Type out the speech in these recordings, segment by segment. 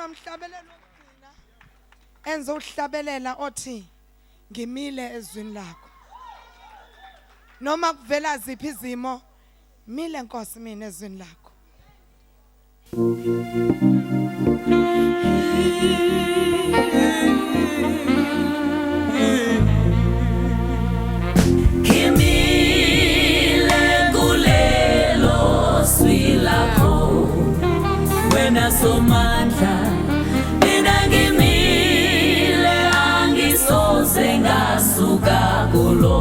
kunomhlabelelo ogcina enze uhlabelela othi ngimile ezwini lakho. Noma kuvela ziphi izimo, mile Nkosi mina ezwini lakho. Ngimile kulelo zwi lakho wena somandla. Mina ngimile angisoze ngasuka kulo.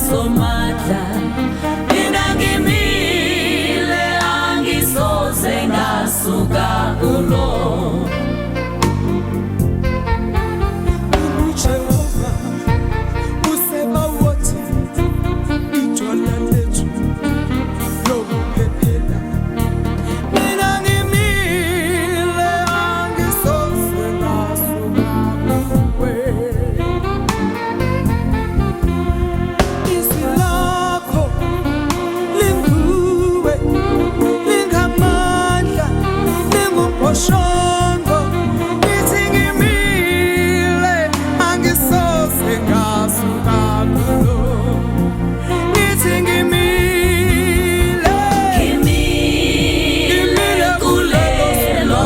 Somata mina ngimile angisoze ngasuka kulo. Jehova useba wothi ijona lethu lokuphephela. Mina ngimile angisoze ngasuka kuwe. Shongo nithi ngimile angisoze ngasuka kulo. Nithi ngimile kulelo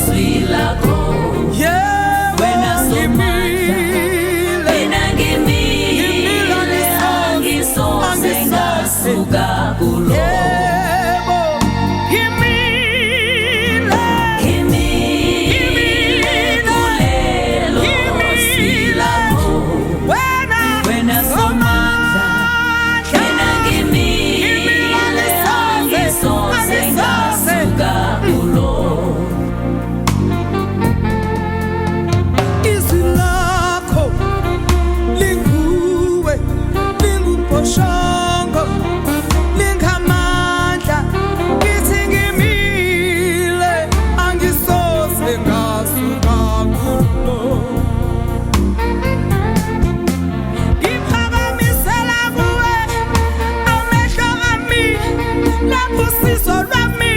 zwi lakho wena somandla. Mina ngimile angisoze ngasuka kulo. Shongo lingamandla ngithi ngimile angisoze ngasuka kulo. Ngiphakamisela kuwe amehlo ami lapho usizo lwami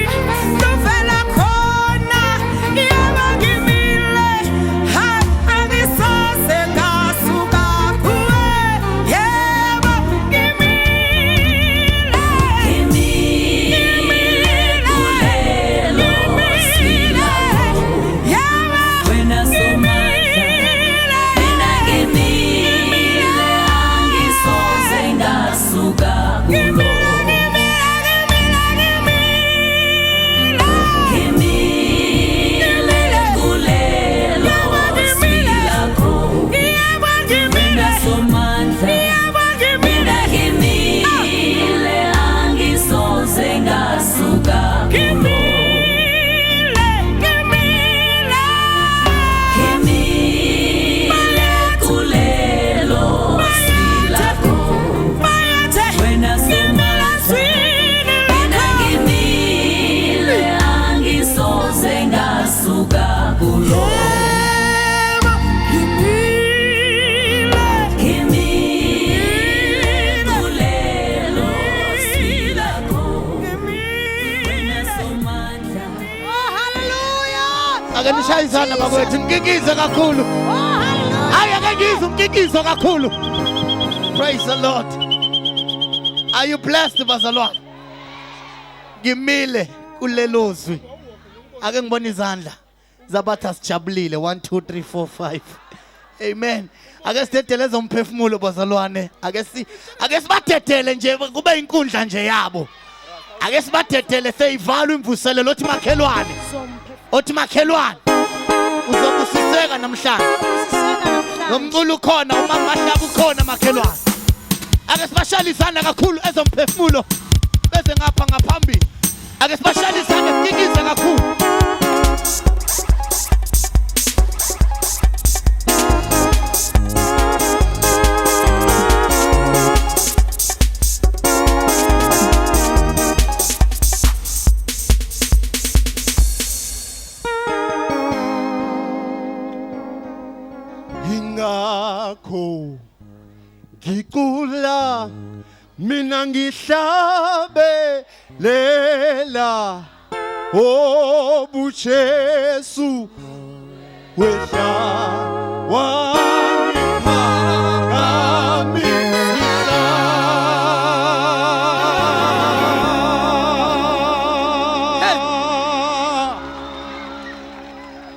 luvela khona. Yebo ngimile angisoze ngasuka kuwe. Yebo Akanishayisana bakwethu ngikikize kakhulu. Hayi akangizwe umkikizo kakhulu. Praise the Lord. Are you blessed bazalwane? Ngimile kulelo zwi. Ake ngibona izandla zabathi asijabulile 1 2 3 4 5. Amen. Ake sidedele umphefumulo bazalwane. Ake sibadedele nje kube inkundla nje yabo. Ake sibadedele seyivalwa imvuselelo othi makhelwane. Othi makhelwane uzobusiseka namhlanje. Nomculo ukhona umamahlaba ukhona makhelwane. Ake sibashalisana kakhulu ezomphefumulo bese ngapha ngaphambili. Ake sibashalisane sikikize kakhulu. Ingakho ngicula mina ngihlabelela obujesu wehla wangiphakamisa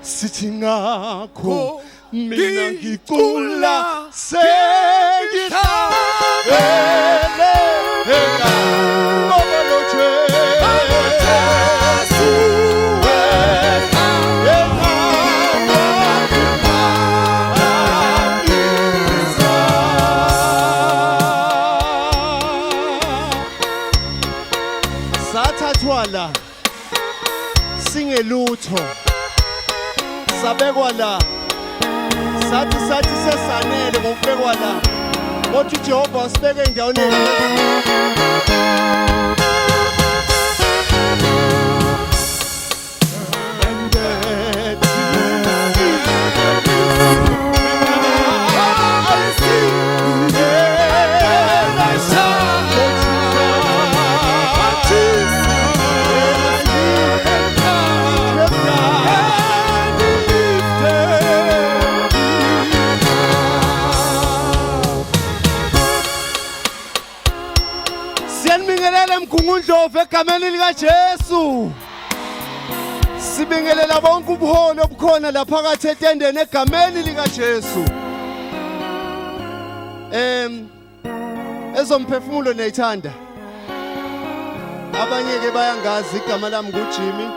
sithi ngakho mina ngicula sengihlabelela sathathwa la singelutho sabekwa la sathi sesanele ngokubekwa la kodwa uJehova wasibeka endaweni Mkhungundlovu egameni lika Jesu. Sibingelela bonke ubuholi obukhona la phakathi etendeni egameni lika Jesu. Ezomphefumulo neyithanda. Abanye ke bayangazi igama lami nguJimmy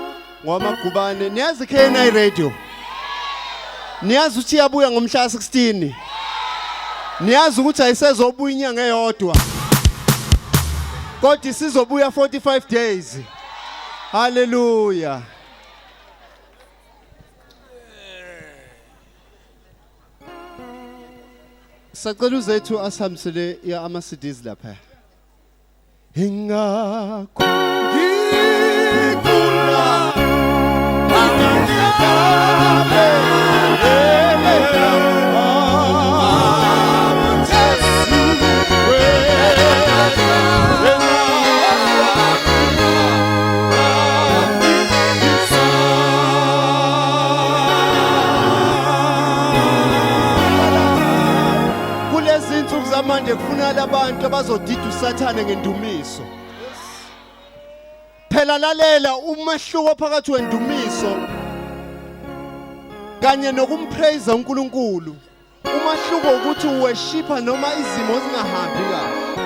ngoMagubane. Niyazi KNI Radio? Niyazi ukuthi iyabuya ngomhla 16. Niyazi ukuthi ayisezobuya inyanga eyodwa. Kodwa sizobuya 45 days. Hallelujah. Sacela uzethu asihambisele ama CDs lapha. Ingakho ngicula manje kufuna labantu abazodida usathane ngendumiso. Phela lalela umahluko phakathi wendumiso kanye nokumpraise uNkulunkulu. Umahluko ukuthi uweshipa noma izimo zingahambi kahle.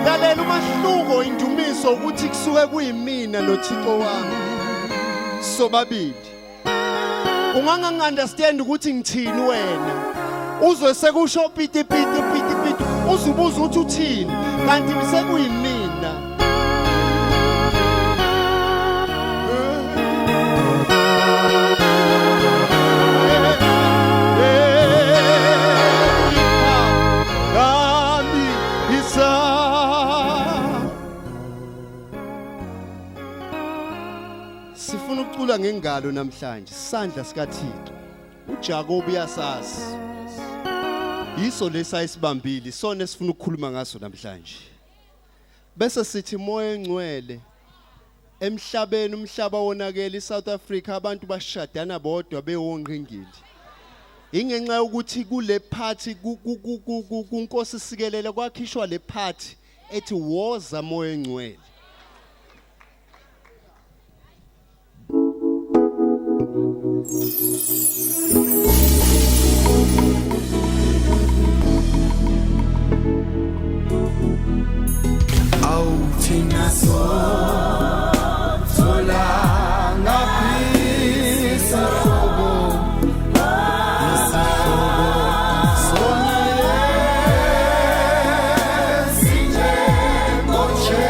Lalela umahluko indumiso ukuthi kusuke kuyimina noThixo wami. Sobabili. Ungangangiunderstand ukuthi ngithini wena. Uzwe sekusho piti uzubuza ukuthi uthini kanti sekuyimina. Sifuna ukucula ngengalo namhlanje isandla sikaThixo. uJakob uyasazi. Yiso lesayisibambili sona sifuna ukukhuluma ngaso namhlanje. Bese sithi moya engcwele emhlabeni umhlaba wonakele iSouth Africa abantu bashadana bodwa bewonqingili. Ingenxa ukuthi kule party kuNkosi sikelele kwakhishwa le party ethi woza moya engcwele. Authina sola ngapisa robo sona sinje moche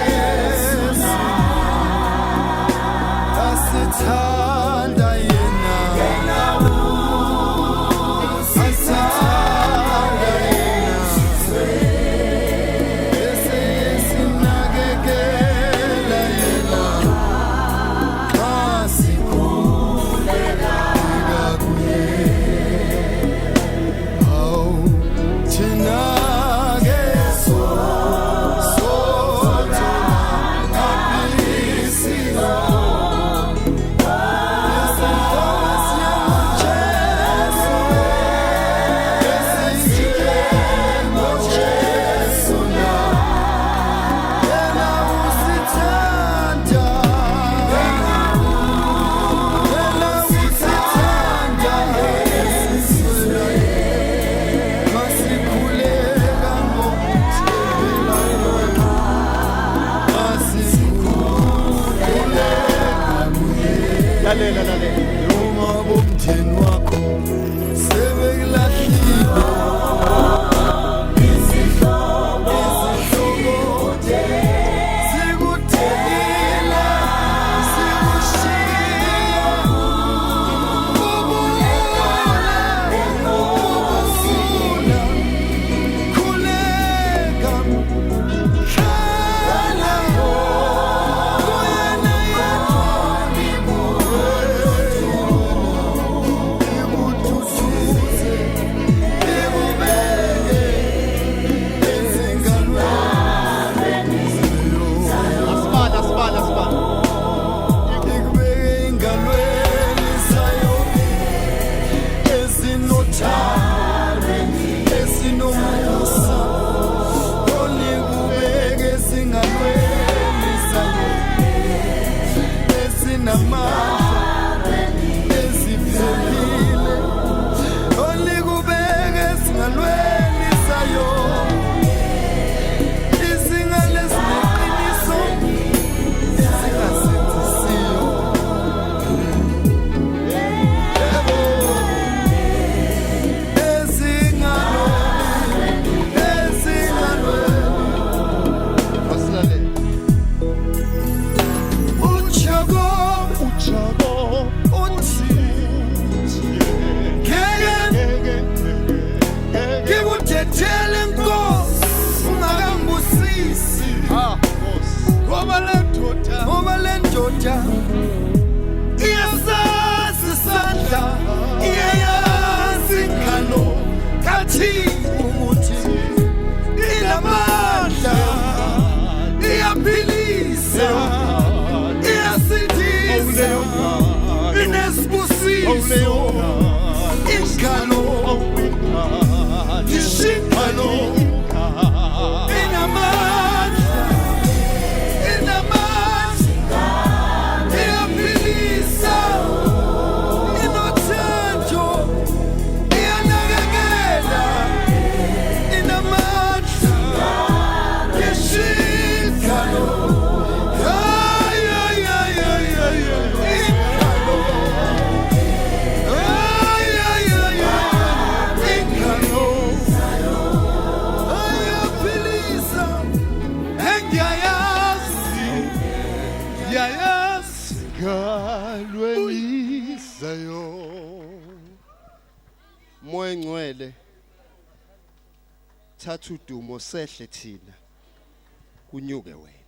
Moya ngcwele thatha udumo sehle thina kunyuke wena.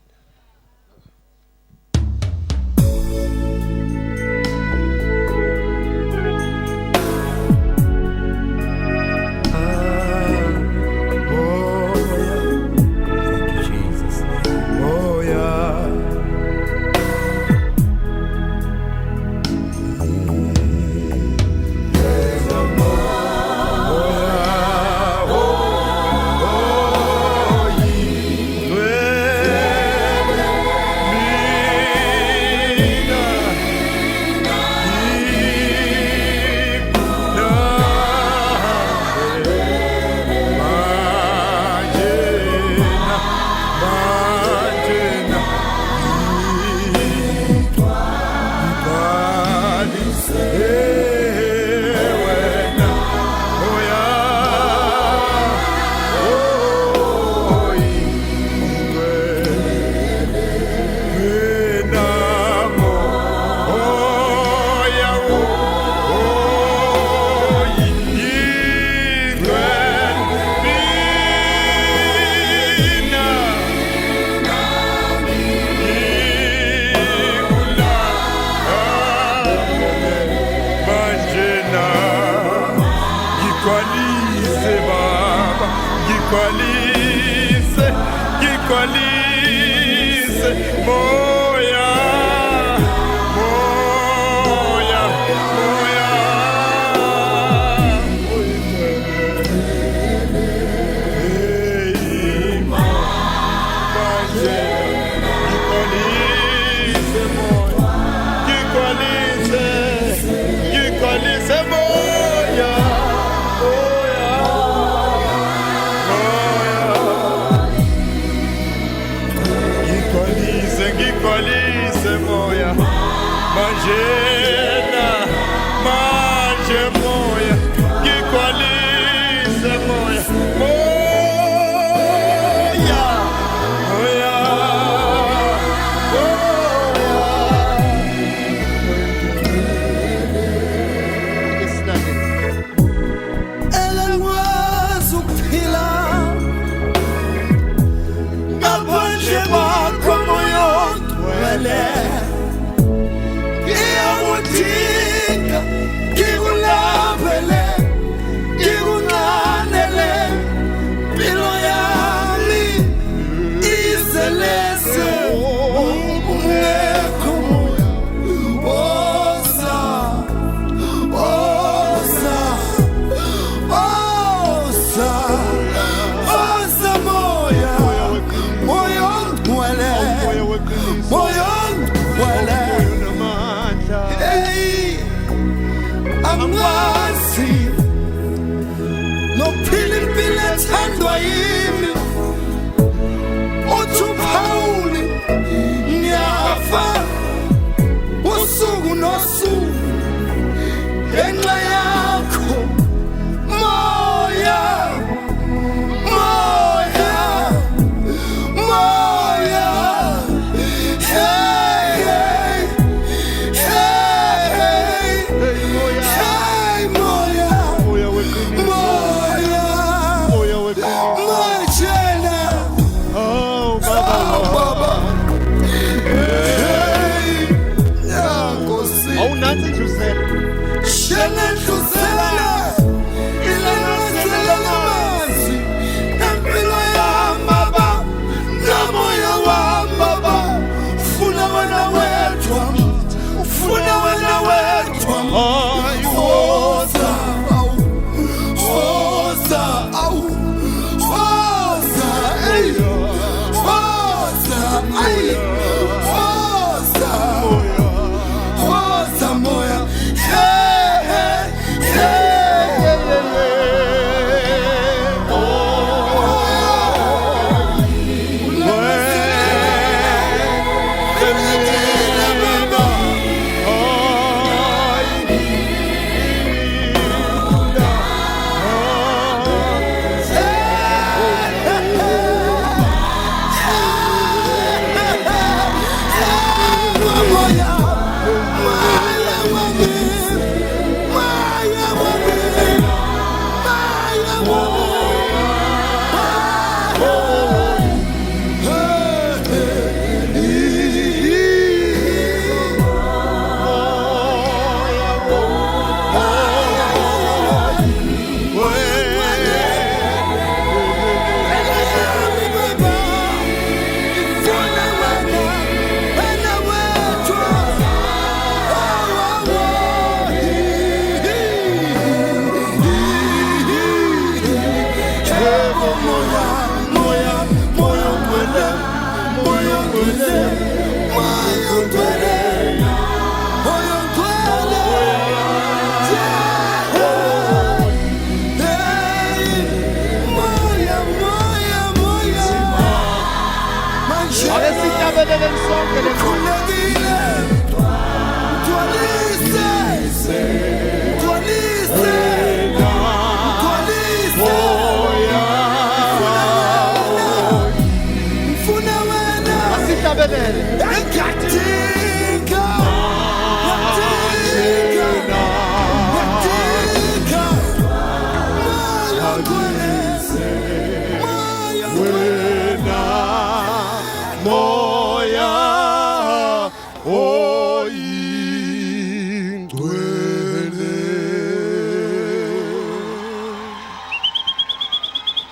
Sibambele sonke le ngoma.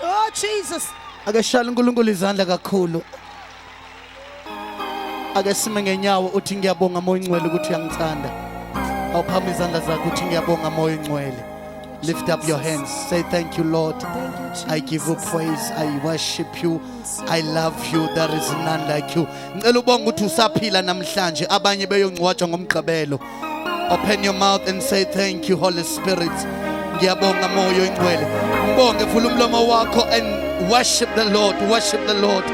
Oh, Jesus. Ake shala uNkulunkulu izandla kakhulu. Ake sime ngenyawo uthi ngiyabonga moya ingcwele ukuthi uyangithanda. Awuphamba izandla zakho uthi ngiyabonga moya ingcwele. Lift up your hands. Say thank you, Lord. I give you praise. I worship you. I love you. There is none like you. Ngicela ubonga ukuthi usaphila namhlanje abanye beyongcwatshwa ngomgqibelo. Open your mouth and say thank you, Holy Spirit. Ngiyabonga moya ingcwele. Mbonge vula umlomo wakho and worship the Lord. Worship the Lord.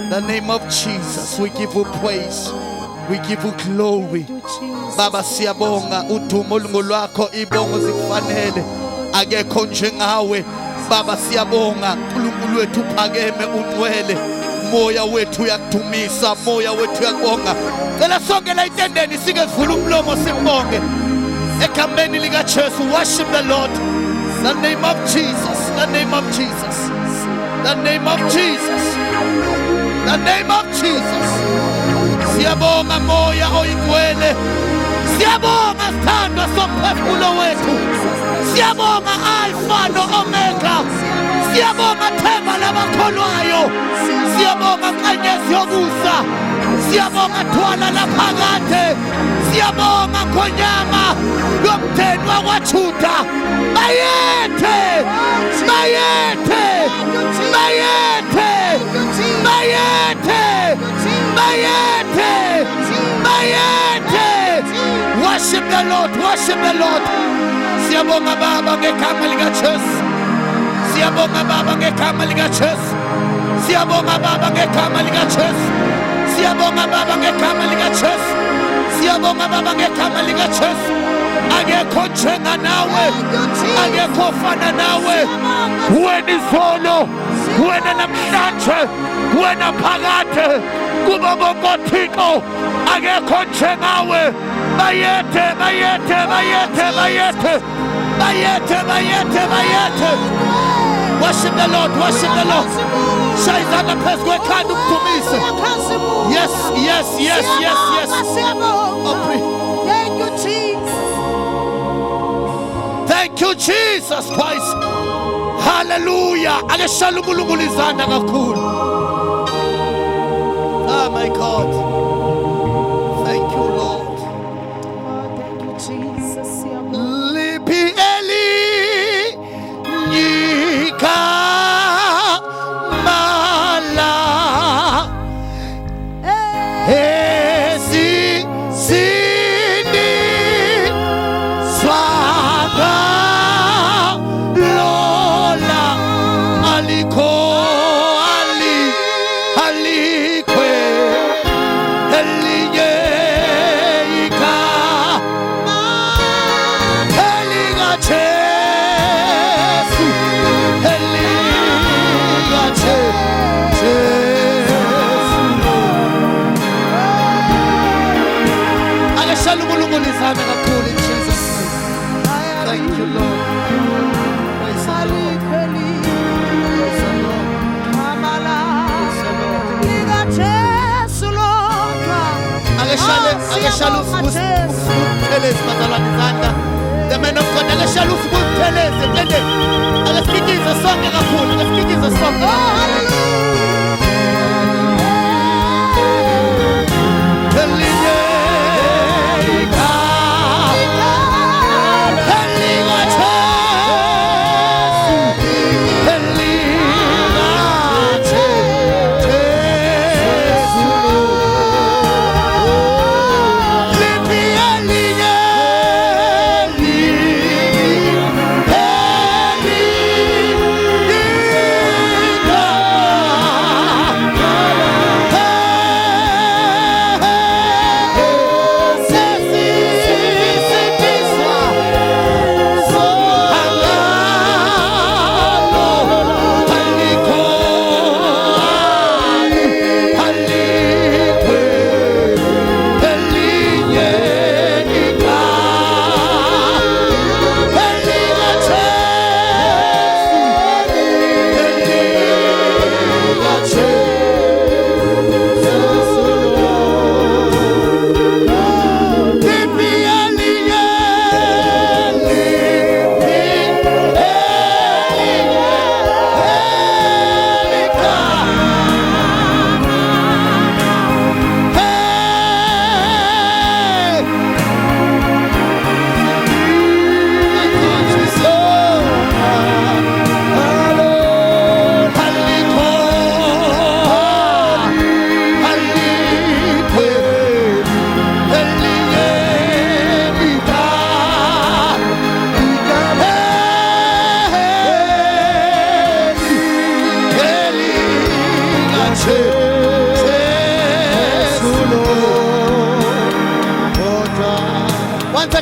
The name of Jesus. We give you praise. We give you glory. Baba siyabonga udumo lungolwakho ibongo zikufanele akekho njengawe. Baba siyabonga uNkulunkulu wethu uphakeme ungcwele. Moya wethu uyakudumisa, moya wethu uyakubonga. Cela sonke la itendeni sike sivula umlomo simbonge. Ekhambeni lika Jesu, worship the Lord. The name of Jesus. The name of Jesus. The name of Jesus. The name of Jesus. Siyabonga moya oyigcwele. Siyabonga sithandwa somphefumulo wethu. Siyabonga Alpha no Omega. Siyabonga themba labakholwayo. Siyabonga nkanyezi yokusa. Siyabonga thwala laphakade. Siyabonga khonyama lomtheni wakwaJuda. Bayethe! Bayethe! Bayethe! Bayethe! Bayethe! Bayethe! Worship the Lord, worship the Lord. Siyabonga Baba ngegama lika Jesu. Siyabonga Baba ngegama lika Jesu. Siyabonga Baba ngegama lika Jesu. Siyabonga Baba ngegama lika Jesu. Siyabonga Baba ngegama lika Jesu. Akekho njenga nawe, akekho fana nawe. Wena izolo, wena namhlanje, wena phakade, kuba bonke oThixo, akekho njengawe. Bayethe, bayethe, bayethe, bayethe, bayethe, bayethe, bayethe. Worship the Lord, worship the Lord. Shaya izandla phezu kwekhanda ukudumise. Yes, yes, yes, yes, yes. Thank you, Jesus. Thank you, Jesus Christ. Hallelujah. Ake shala uNkulunkulu izandla kakhulu. Oh my God. Thank you, Lord. Thank you, Jesus. Lipi eli nyika mala esi sini swaga lola aliko ali alikwe elinye ika eliga Jesu eliga Jesu. Akashala uNkulunkulu izandla kakhulu in Jesus name. Thank you, Lord. Praise the Lord. Praise the Lord. Praise the Lord. Akashala ufuthele izandla. The man of God akashala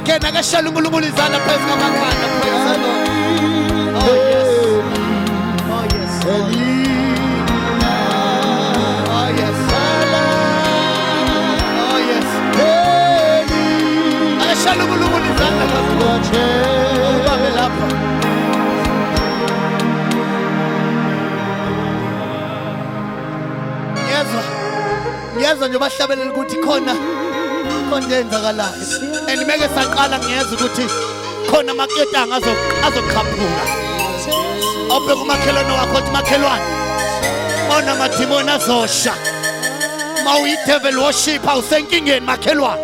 again, akashaya uNkulunkulu izandla phezu kwamakhanda. Praise the Lord. Oh yes. Oh yes. Oh yes. Oh yes. Akashaya uNkulunkulu izandla kakhulu. Ubambe lapha. Ngiyezwa nje bahlabelela ukuthi khona eyenzakalayo, and meke saqala ngiyezwa ukuthi khona amaketanga azoqhaphuka. Awubheka umakhelwane wakho uthi makhelwane, ona madimoni azosha ma uyi-devil worship awusenkingeni makhelwane.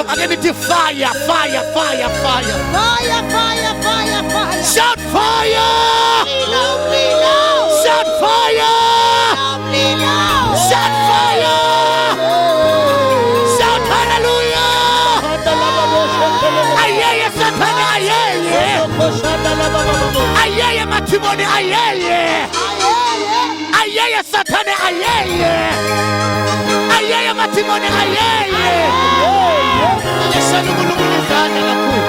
Ake nithi fire, fire, fire, fire. Fire, fire, fire, fire. Shout fire! Umlilo. Shout fire! Umlilo. Shout fire! Shout hallelujah! Ayeye Satana, ayeye! Ayeye matimoni, ayeye! Ayeye Satana, ayeye! Ayeye matimoni, ayeye! Aleshana uNkulunkulu izandla kakhulu.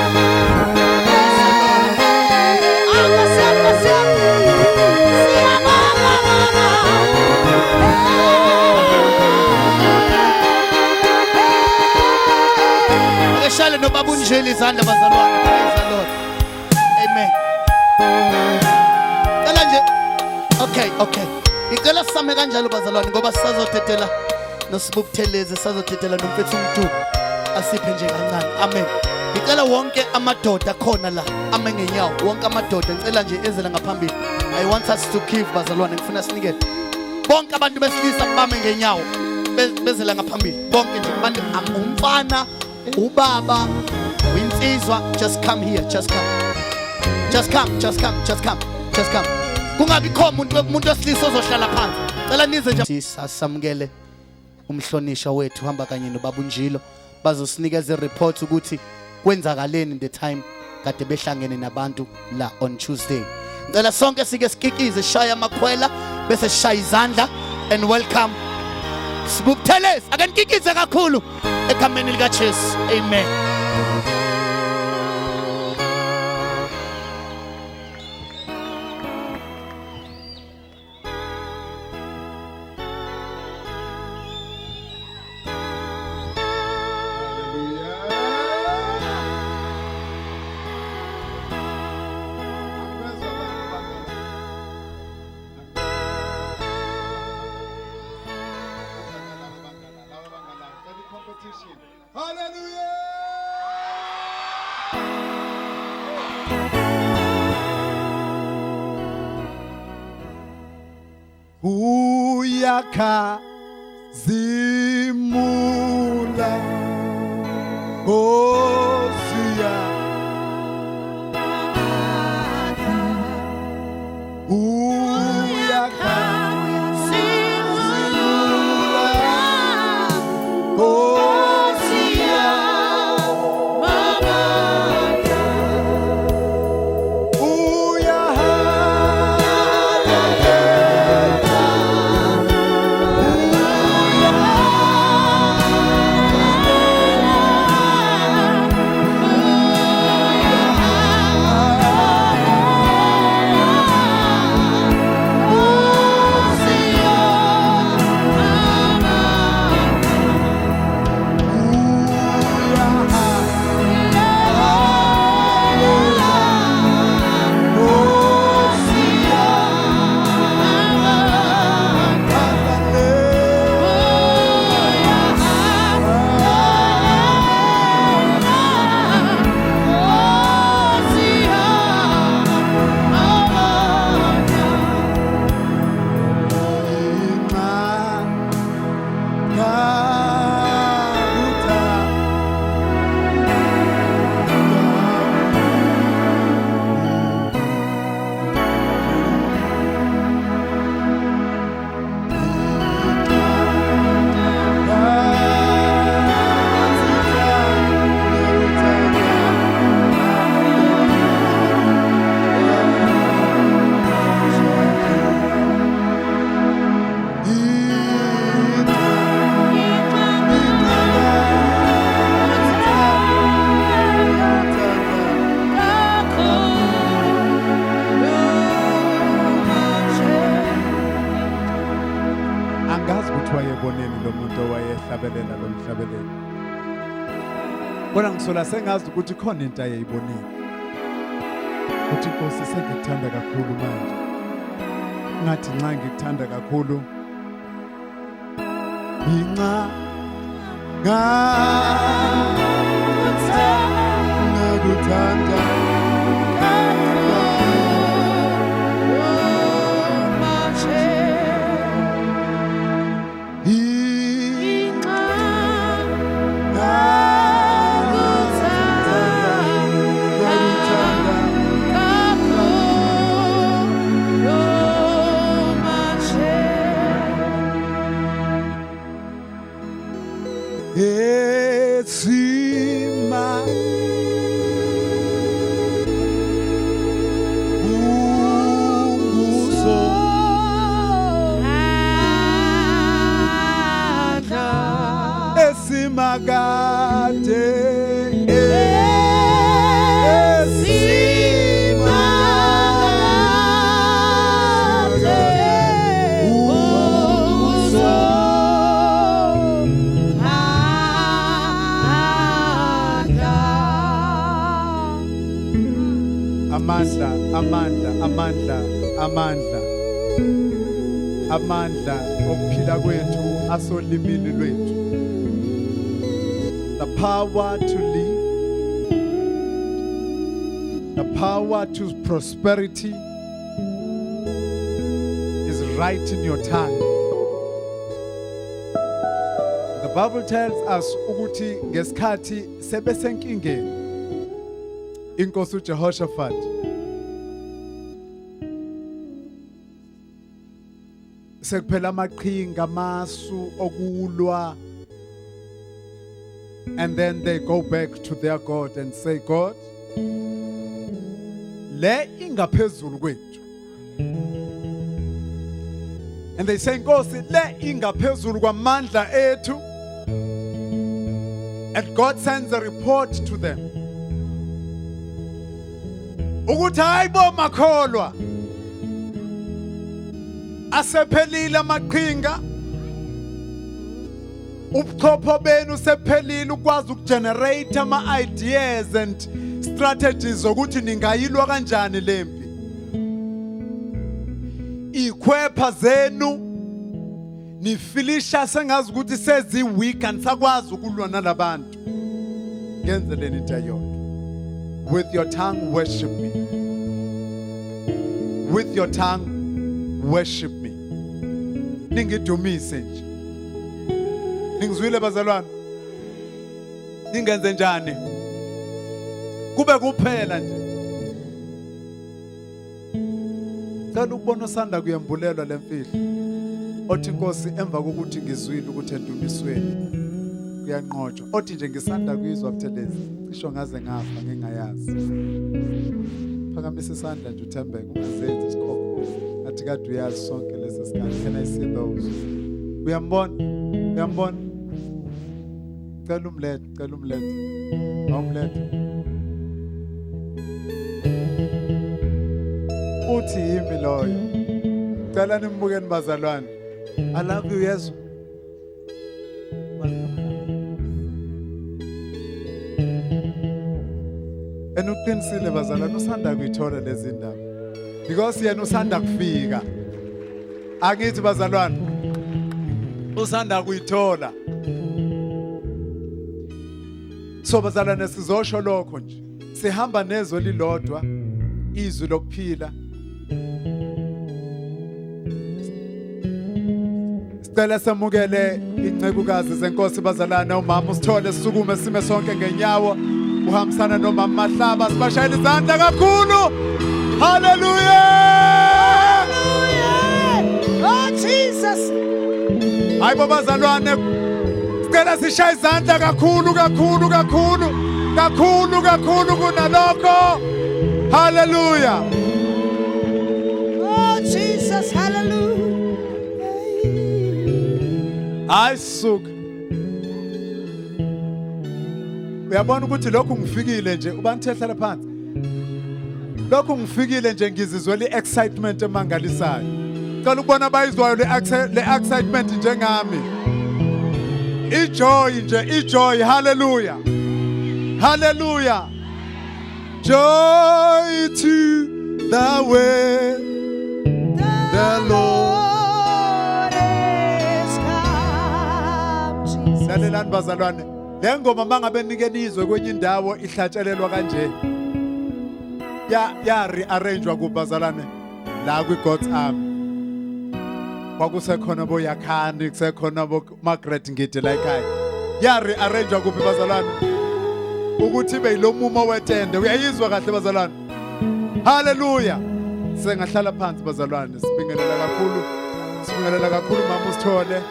Shale no babu njeli izandla bazalwane. Praise the Lord. Amen. Cela nje. Okay. Ngicela sisame kanjalo bazalwane ngoba sisazothetela noSibubuthelezi, sisazothetela nomfethu uMdumo asiphe nje kancane. Amen. Ngicela wonke amadoda khona la ame ngenyawo. Wonke amadoda ngicela nje ezela ngaphambili. I want us to give bazalwane, ngifuna sinikele. Bonke abantu besilisa bame ngenyawo. Bezela ngaphambili. Bonke nje abantu umfana ubaba winsizwa, just come here, just come. Kungabi khona umuntu wesilisa ozohlala phansi. Cela nize nje sasamukele umhlonisha wethu hamba kanye nobaba uNjilo bazosinikeza ireport ukuthi kwenzakaleni in the time kade behlangene nabantu la on Tuesday. Ngicela sonke sike sikikize, shaya amakhwela bese shaya izandla and welcome Sibubuthelezi. Ake nikikize kakhulu egameni lika Jesu. Amen. Uyakazimula Nkosi esifubeleni. Bona ngisola sengazi ukuthi khona into ayayibonile. Uthi Nkosi sengikuthanda kakhulu manje. Ngathi nxa ngikuthanda kakhulu. Inqa ngakuthanda. Amandla okuphila kwethu asolimini lwethu. The power to live, the power to prosperity is right in your tongue. The Bible tells us ukuthi ngesikhathi sebesenkingeni inkosi uJehoshaphat sekuphela amaqhinga amasu okulwa, and then they go back to their God and say, God, le ingaphezulu kwethu. And they say, Nkosi, le ingaphezulu kwamandla ethu. And God sends a report to them. Ukuthi hayibo makholwa. Asephelile amaqhinga. Ubuchopho benu sephelile ukwazi ukugenerate ama ideas and strategies ukuthi ningayilwa kanjani lempi. Ikhwepha zenu nifilisha sengazi ukuthi sezi weak and sakwazi ukulwa nalabantu. Ngenzeleni into yonke. With your tongue worship me. With your tongue worship me. Ningidumise nje. Ningizwile bazalwane? Ningenze njani? Kube kuphela nje. Sala ukubona usanda kuyembulelwa lemfihlo. Othi Nkosi emva kokuthi ngizwile ukuthi endumisweni kuyanqotshwa. Othi nje ngisanda kuyizwa Buthelezi, cisho ngaze ngafa ngingayazi. Phakamisa isandla nje uthembeke ungazenzi isikhokho. Athi kade uyazi sonke lesi sikhathi. Can I see those? Uyambona? Uyambona? Cela umlethe. Awumlethe. Uthi yimi loyo. Cela nimbukeni bazalwane. I love you, Yesu. Enuqinisile bazalwane usanda kuyithola lezi ndaba. Because yena usanda kufika. Angithi bazalwane. Usanda kuyithola. So bazalwane sizosho lokho nje. Sihamba nezwe lilodwa, izwi lokuphila. Sicela semukele incekukazi zenkosi bazalwane umama usithole sisukume sime sonke ngenyawo uhambisana nomama Mahlaba sibashayela izandla kakhulu. Hallelujah! Oh Jesus. Hayibo bazalwane sicela sishaya izandla kakhulu kunalokho. Hallelujah! Oh Jesus, hallelujah. Ayisuka. Uyabona ukuthi lokho ngifikile nje ubanithehlela phansi. Lokho ngifikile nje ngizizwela iexcitement emangalisayo. Cela ukubona abayizwayo le excitement njengami. Ijoy nje, ijoy. Hallelujah. Hallelujah. Joy to the way the Lord is come. Jesus. lalelani bazalwane, le ngoma mangabe nikenizwe kwenye indawo ihlatshelelwa kanje ya rearrangewa kubazalwane la kwi God's army. Kwakusekhona bo Yakhani, kusekhona bo Margaret Ngidi la ekhaya. Ya rearrangewa kuphi bazalwane ukuthi be lo mumo wetende. Uyayizwa kahle bazalwane. Hallelujah. Sengahlala phansi bazalwane, sibingelela kakhulu mama uSithole,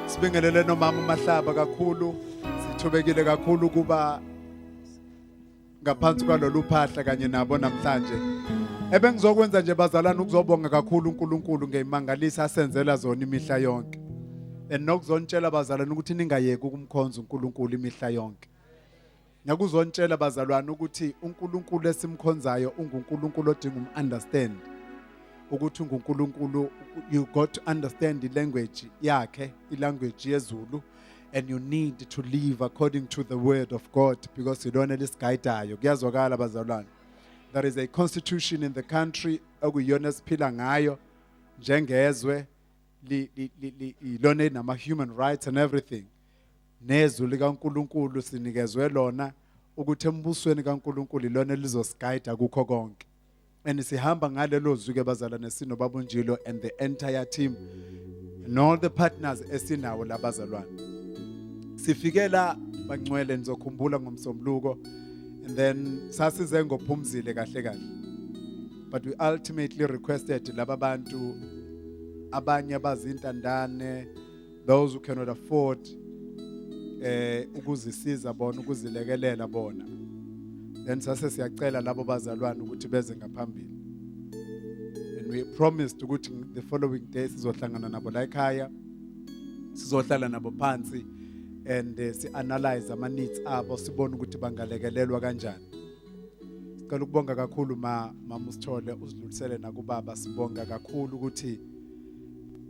sibingelele nomama uMahlaba kakhulu, sithobekile kakhulu kuba ngaphansi kwalolu phahla kanye nabo namhlanje. Ebengizokwenza nje bazalwane ukuzobonga kakhulu uNkulunkulu ngeyimangalisa asenzela zona imihla yonke. Enokuzontshela bazalwane ukuthi ningayeki ukumkhonza uNkulunkulu imihla yonke. Nyakuzontshela bazalwane ukuthi uNkulunkulu esimkhonzayo unguNkulunkulu odinga understand. Ukuthi unguNkulunkulu, you got to understand the language yakhe, ilanguage yezulu, and you need to live according to the word of God because you don't elisiguidayo. Kuyazwakala bazalwane. There is a constitution in the country okuyona siphila ngayo njengezwe ilona nama human rights and everything. Nezwi likaNkulunkulu sinikezwe lona ukuthi embusweni kaNkulunkulu ilona lizosigayida kukho konke. And sihamba ngalelo zwi ke bazalwane sinobaba uNjilo and the entire team and all the partners esinawo labazalwane. Sifikela bangcwele nizokhumbula ngomsombuluko and then sasize ngophumzile kahle kahle. But we ultimately requested laba bantu abanye abazintandane, those who cannot afford ukuzisiza bona, ukuzilekelela bona. Then sase siyacela labo bazalwane ukuthi beze ngaphambili. And we promised ukuthi the following day sizohlangana nabo la ekhaya, sizohlala nabo phansi and si-analyze ama needs abo, sibone ukuthi bangalekelelwa kanjani. Sicela ukubonga kakhulu mama uSithole, usidlulisele nakubaba, sibonga kakhulu ukuthi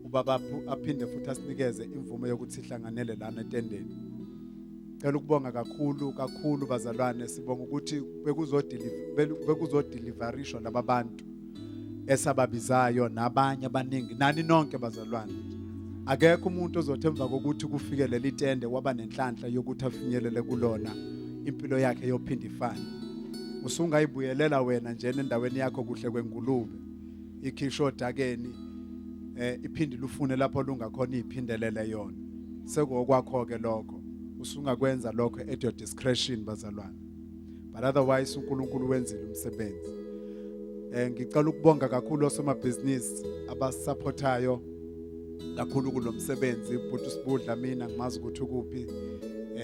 ubaba aphinde futhi asinikeze imvume yokuthi sihlanganele lana etendeni. Sicela ukubonga kakhulu bazalwane, sibonga ukuthi bekuzodeliverishwa laba bantu esababizayo nabanye abaningi nani nonke bazalwane. Akekho umuntu ozothi emva kokuthi kufike leli tende waba nenhlanhla yokuthi afinyelele kulona impilo yakhe yophinda ifane. Usungayibuyelela wena nje endaweni yakho kuhle kwengulube ikhisho dakeni iphindi lufune lapho lungakhona iphindelele yona. Sekuokwakho ke lokho usungakwenza lokho at your discretion bazalwane. But otherwise uNkulunkulu wenzile umsebenzi. Ngicela ukubonga kakhulu osomabhizinisi abasupportayo kakhulu kulomsebenzi. But usibudla mina ngimazi ukuthi ukuphi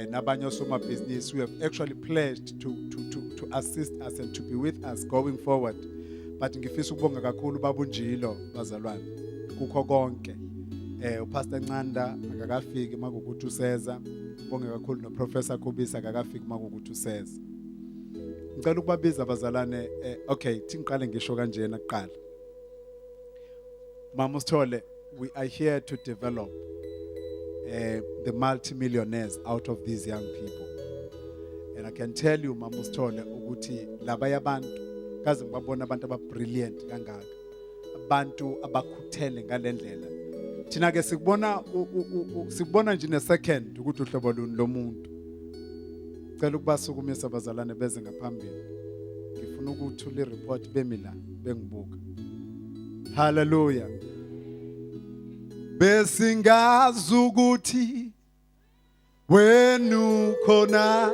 nabanye osomabhizinisi who have actually pledged to assist us and to be with us going forward. But ngifisa ukubonga kakhulu babunjilo bazalwane kukho konke. Upastor Ncanda akakafiki makukuthi useza. Ngibonge kakhulu noProfessor Khubisa akakafiki makukuthi useza. Ngicela ukubabiza bazalwane. Okay, tingiqale ngisho kanjena kuqala. Mama uSithole, we are here to develop the multi-millionaires out of these young people. And I can tell you Mama uSithole ukuthi labaya abantu kaze ngibabona abantu ababrilliant kangaka. Abantu abakhuthele ngalendlela. Thina ke sikubona nje ne second ukuthi uhlobo luni lomuntu. Cela ukubasukumisa abazalwane beze ngaphambili. Ngifuna ukuthula ireport bemila bengibuka. Hallelujah. Besingazi ukuthi wenu khona.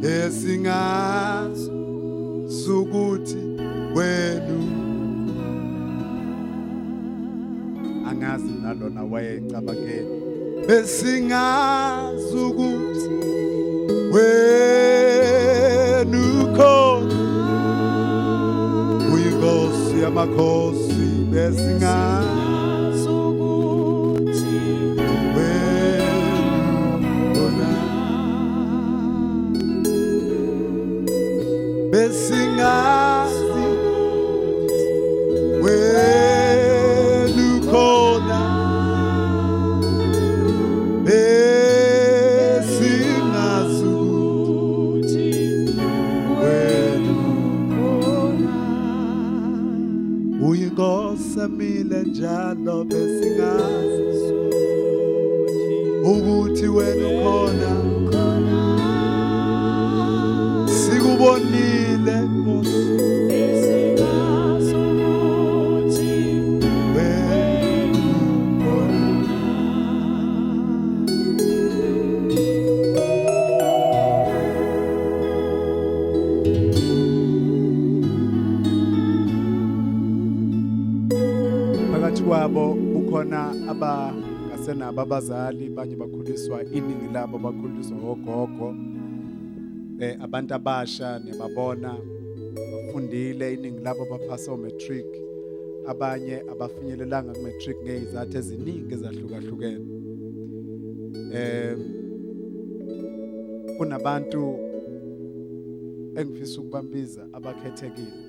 Besingazi ukuthi wenu angazi nalona wayecabangeni. Besingazi ukuthi wenu khona uyinkosi yamakhosi. Besingazi ukuthi wenu khona. Besingazi wenu khona ukhona sikubonile Nkosi phakathi kwabo kukhona abangasenabo abazali banye bakhuliswa iningi labo bakhuliswa ogogo abantu abasha nebabona bafundile iningi labo baphasa umatric abanye abafinyelelanga kumatric ngezizathu eziningi ezahlukahlukene kunabantu engifisa ukubambiza abakhethekile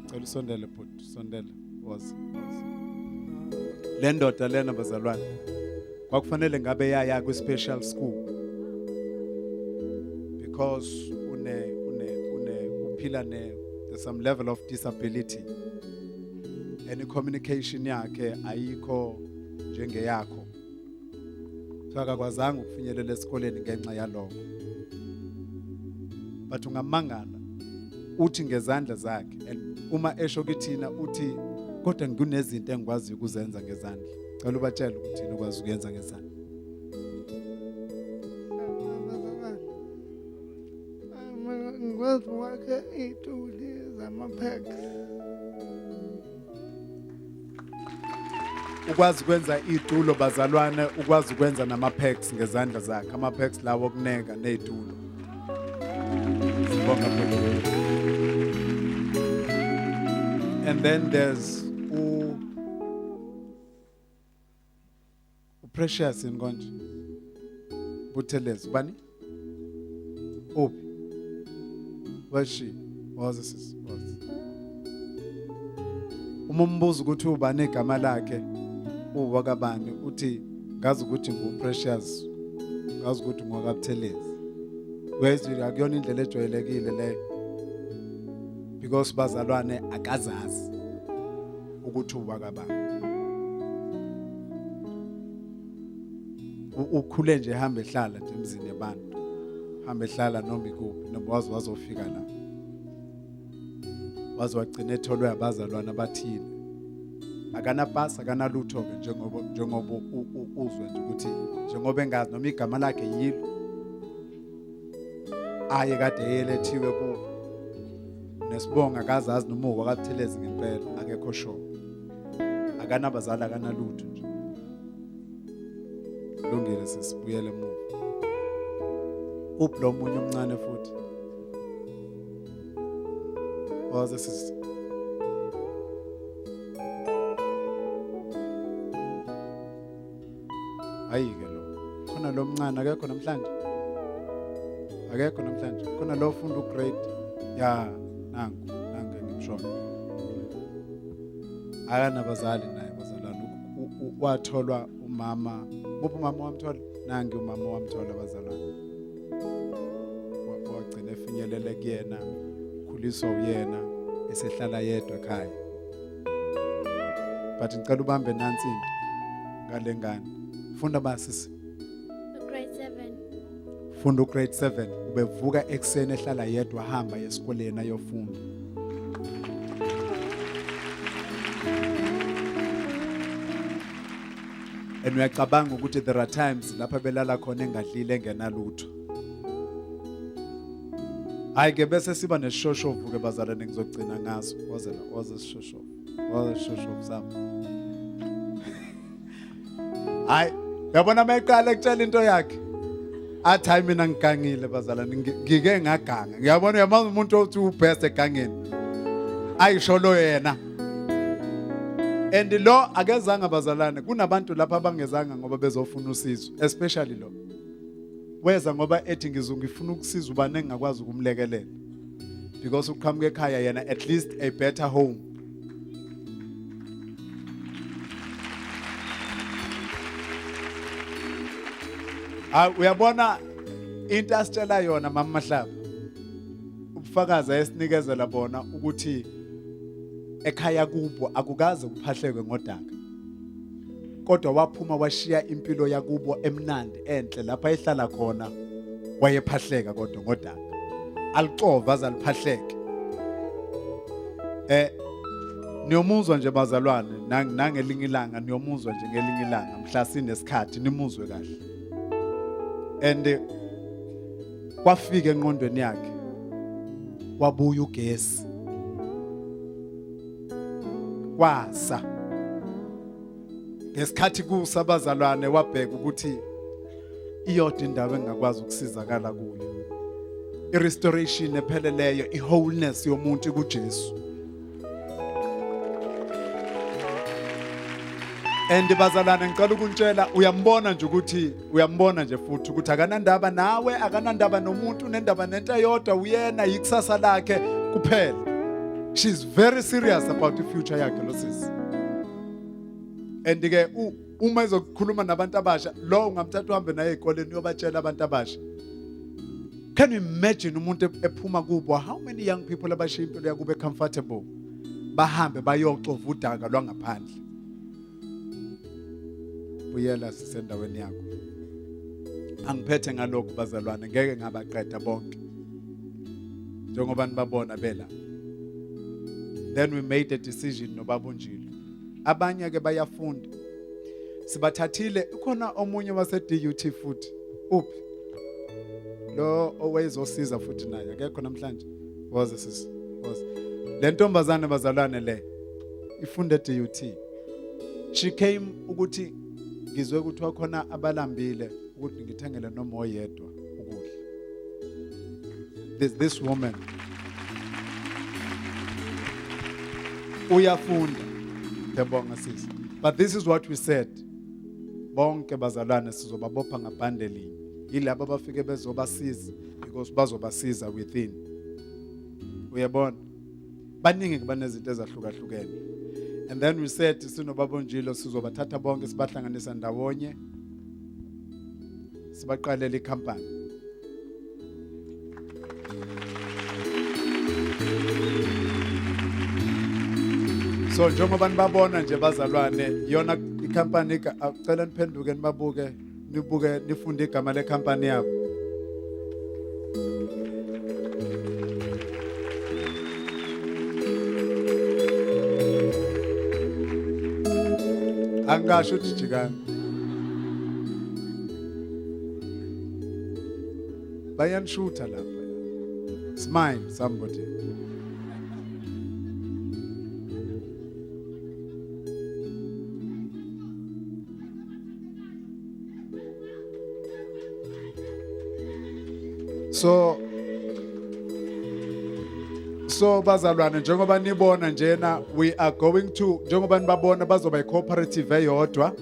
cela usondele bhuti sondele woza le ndoda lena bazalwane kwakufanele ngabe yaya ku-special school because uphila there's some level of disability and communication yakhe ayikho njengeyakho so akakwazanga ukufinyelela esikoleni ngenxa yalokho but ungamangala uthi ngezandla zakhe and uma esho kithina uthi kodwa nginezinto engikwazi ukuzenza ngezandla cela ubatshele ukuthi ukwazi ukuyenza ngezandla ngikwazi ukwakha iy'tuli zama-packs ukwazi ukwenza iy'tulo bazalwane ukwazi ukwenza nama-packs ngezandla zakhe ama-packs lawo okuneka ney'tulo sibonga phela. And then there's Precious in konje Buthelezi bani Uphi where's she was this umumbuzo ukuthi ubani igama lakhe uwakabani uthi ngazi ukuthi nguPrecious ngazi ukuthi ngwakabuthelezi wezwe akuyona indlela ejwayelekile leyo because bazalwane akazazi ukuthi uwakabani ukhule nje hamba ehlala nje emzini yabantu hamba ehlala noma ikuphi noma wazofika la wagcina etholwe abazalwane abathile akana pass akana lutho ke njengoba uzwe nje ukuthi njengoba engazi noma igama lakhe yilo aye kade yelethiwe ku nesibonga akazazi noma uwakathelezi ngempela akekho sho akana bazali akana lutho nje lungile sesibuyele emuva uplo munye omncane futhi waze sisi ayike lo khona lo mncane akekho namhlanje khona lo ufunda ugrade ya nangu ngimshona akana bazali naye bazalwane watholwa umama uphi umama wamthola nangi umama wamthola bazalwane wagcina efinyelele kuyena khuliswa uyena esehlala yedwa ekhaya but ngicela ubambe nansi into ngale ngane funda basisi grade 7 funda grade 7 ubevuka ekseni ehlala yedwa hamba esikoleni ayofunda and uyacabanga ukuthi there are times lapha belala khona engadlile engenalutho hayi ke bese siba nesishoshovu ke bazalwane ngizogcina ngaso waze sishoshovu sami hayi yabona mayiqala ekutshela into yakhe athi hayi mina ngigangile bazalwane ngike ngaganga ngiyabona uyamazi umuntu othi ubest egangeni ayisho lo yena and lo akezanga bazalwane kunabantu lapha abangezanga ngoba bezofuna usizo especially lo weza ngoba ethi ngifuna ukusiza ubani engakwazi ukumlekelela because uqhamuke ekhaya yena at least a better home uyabona into asitshela yona mama Mahlaba ubufakazi esinikezela bona ukuthi ekhaya kubo akukaze kuphahlekwe ngodaka kodwa waphuma washiya impilo yakubo emnandi enhle lapha ehlala khona wayephahleka kodwa ngodaka alicova azaliphahleke. Niyomuzwa nje bazalwane nangelinye ilanga niyomuzwa nje ngelinye ilanga mhla sinesikhathi nimuzwe kahle. And kwafika engqondweni yakhe wabuya ugesi kwasa ngesikhathi kusabazalwane wabheka ukuthi iyodwa indaba engakwazi ukusizakala kuyo i-restoration epheleleyo i-wholeness yomuntu kuJesu. And bazalwane ngicela ukuntshela uyambona nje futhi ukuthi akanandaba nawe akanandaba nomuntu unendaba nento eyodwa uyena yikusasa lakhe kuphela. She's very serious about the future yakhe lo sisi. And ke uma izokukhuluma nabantu abasha lo ungamthatha uhambe naye ezikoleni uyobatshela abantu abasha. Can you imagine umuntu ephuma kubo, how many young people abashiya impilo yakube comfortable bahambe bayoxova udaka lwangaphandle. Buyela sisendaweni yakho. Angiphethe ngalokho bazalwane ngeke ngabaqeda bonke. Njengoba nibabona bela. Then we made a decision nobabunjilo. Abanye ke bayafunda. Sibathathile ukhona omunye wase DUT futhi. Uphi? Lo owayezosiza futhi naye akekho namhlanje. Waze sisi. Waze. Le ntombazane bazalwane le ifunde DUT. She came ukuthi ngizwe ukuthi wakhona abalambile ukuthi ngithengele noma oyedwa ukudla. This woman uyafunda ngiyabonga sisi. But this is what we said. Bonke bazalwane sizobabopha ngabhande linye. Yilabo abafike bezobasiza because bazobasiza within. Uyabona? Baningi kubanezinto ezahlukahlukene. And then we said sinobabonjilo sizobathatha bonke sibahlanganisa ndawonye sibaqalela ikhampani. So njengoba nibabona nje bazalwane yona ikhampani acela niphenduke nibuke nifunde igama lekhampani yabo. Angasho jijikani. Bayanishuta lapha. Smile somebody. So bazalwane njengoba nibona njena we are going to njengoba nibabona bazoba i-cooperative eyodwa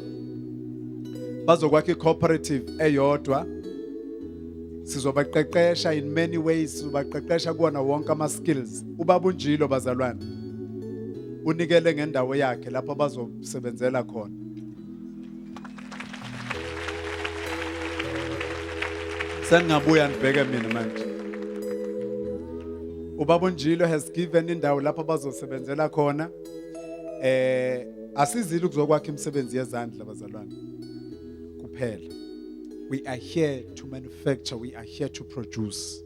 bazokwakha i-cooperative eyodwa sizobaqeqesha in many ways sizobaqeqesha kuona wonke ama-skills. Ubabunjilo bazalwane unikele ngendawo yakhe lapho bazosebenzela khona. Sengabuya nibheke mina manje. Ubabunjilo has given indawo lapho bazosebenzela khona. Asizile ukuzokwakha imisebenzi yezandla bazalwane kuphela. We are here to manufacture, we are here to produce.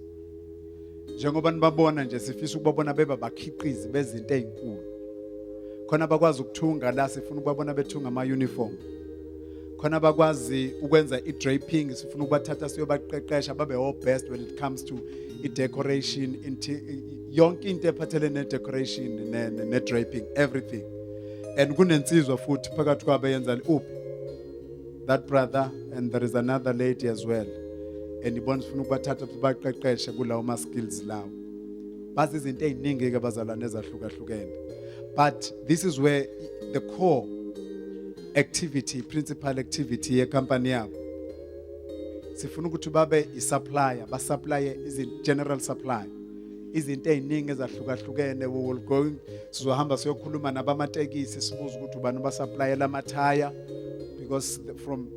Njengoba nibabona nje sifisa ukubabona beba bakhiqizi bezinto ezinkulu. Khona bakwazi ukuthunga la sifuna ukubabona bethunga ama uniform. Khona bakwazi ukwenza i-draping sifuna ukubathatha siyobaqeqesha babe all best when it comes to i-decoration yonke into ephathelene ne-decoration ne-draping everything. And kunensizwa futhi phakathi kwabo yenza uphi that brother and there is another lady as well. And ibona sifuna ukubathatha sibaqeqeshe kulawo ma skills lawo. Bazi izinto eziningi ke bazalwane ezahlukahlukene. But this is where the core activity, principal activity ye company yabo. Sifuna ukuthi babe i-supplier, basupply general supply. Izinto eziningi ezahlukahlukene we will go sizohamba siyokhuluma nabamatekisi sibuza ukuthi ubani basupplier lamathaya because from